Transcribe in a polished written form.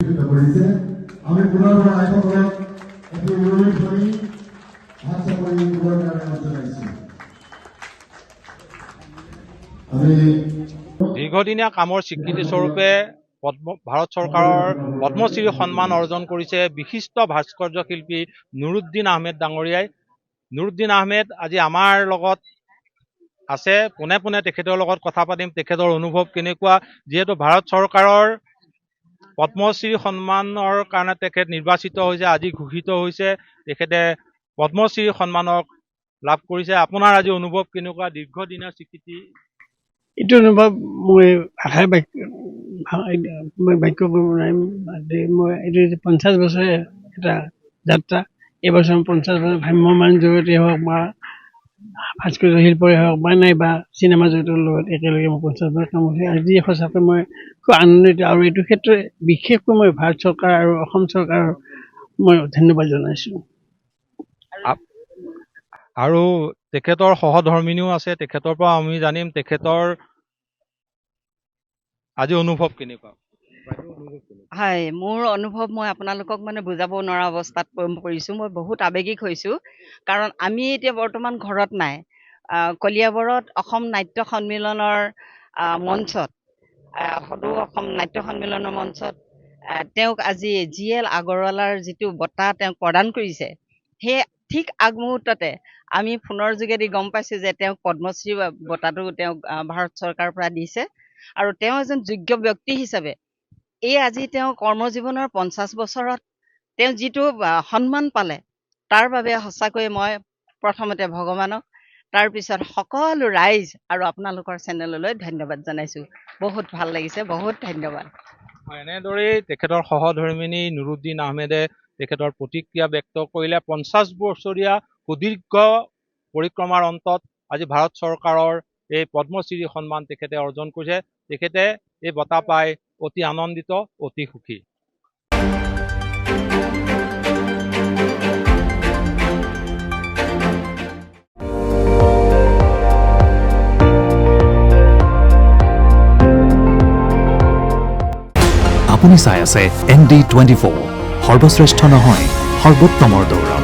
কৰিছে আমি পুনৰবাৰ আইসকলক এটি উৰুলি ধৰি হাত চাপৰি দিবৰ কাৰণে অনুৰোধ জনাইছো। দীৰ্ঘদিনীয়া কামৰ স্বীকৃতি স্বৰূপে ভাৰত চৰকাৰৰ পদ্মশ্ৰী সন্মান অৰ্জন কৰিছে বিশিষ্ট ভাস্কৰ্য শিল্পী নুৰুদ্দিন আহমেদ ডাঙৰীয়াই। নুৰুদ্দিন আহমেদ আজি আমাৰ লগত আছে, পোনে পোনে তেখেতৰ লগত কথা পাতিম। তেখেতৰ অনুভৱ কেনেকুৱা, যিহেতু ভাৰত চৰকাৰৰ পদ্মশ্ৰী সন্মানৰ কাৰণে তেখেত নিৰ্বাচিত হৈছে, আজি ঘোষিত হৈছে, তেখেতে পদ্মশ্ৰী সন্মানক লাভ কৰিছে। আপোনাৰ আজি অনুভৱ কেনেকুৱা, দীৰ্ঘদিনীয়া স্বীকৃতি? এইটো অনুভৱ মই ভাষাৰে বাক্য কৰিব নোৱাৰিম। মই এইটো 50 বছৰে এটা যাত্ৰা। এইবছৰ 50 বছৰ ভ্ৰাম্যমান জগতে হওক বা ভাস্কৰ্য শিল্পৰে হওক বা নাইবা চিনেমা জগতৰ লগত একেলগে মই 50 বছৰ কাম কৰিছোঁ। আজি সঁচাকৈ মই খুব আনন্দিত, আৰু এইটো ক্ষেত্ৰত বিশেষকৈ মই ভাৰত চৰকাৰ আৰু অসম চৰকাৰৰ মই ধন্যবাদ জনাইছোঁ। আৰু তেখেতৰ সহধৰ্মিনীও আছে, তেখেতৰ পৰা আমি জানিম তেখেতৰ আজি অনুভৱ কেনেকুৱা। হয়, মোৰ অনুভৱ মই আপোনালোকক বুজাব নোৱাৰা অৱস্থাত পৰিছোঁ। মই বহুত আৱেগিক হৈছোঁ, কাৰণ আমি এতিয়া বৰ্তমান ঘৰত নাই। কলিয়াবৰত অসম নাট্য সন্মিলনৰ মঞ্চত, সদৌ অসম নাট্য সন্মিলনৰ মঞ্চত তেওঁক আজি GL আগৰৱালাৰ যিটো বঁটা তেওঁক প্ৰদান কৰিছে, সেই ঠিক আগমুহূৰ্ততে আমি ফোনৰ যোগেদি গম পাইছোঁ যে তেওঁক পদ্মশ্ৰী বঁটাটো তেওঁক ভাৰত চৰকাৰৰ পৰা দিছে। আৰু তেওঁ এজন যোগ্য ব্যক্তি হিচাপে আজি তেওঁ কৰ্মজীৱনৰ 50 বছৰত তেওঁ যিটো সন্মান পালে, তাৰ বাবে সঁচাকৈয়ে মই প্ৰথমতে ভগৱানক, তাৰপিছত সকলো ৰাইজ আৰু আপোনালোকৰ চেনেললৈ ধন্যবাদ জনাইছোঁ। বহুত ভাল লাগিছে, বহুত ধন্যবাদ। এনেদৰেই তেখেতৰ সহধৰ্মিনী নুৰুদ্দিন আহমেদে তেখেতৰ প্ৰতিক্ৰিয়া ব্যক্ত কৰিলে। 50 বছৰীয়া সুদীৰ্ঘ পৰিক্ৰমাৰ অন্তত আজি ভাৰত চৰকাৰৰ এই পদ্মশ্ৰী সন্মান তেখেতে অৰ্জন কৰিছে। তেখেতে এই বঁটা পাই অতি আনন্দিত, অতি সুখী। আপুনি চাই আছে ND24, সৰ্বশ্ৰেষ্ঠ নহয়, সৰ্বোত্তমৰ দৌৰ।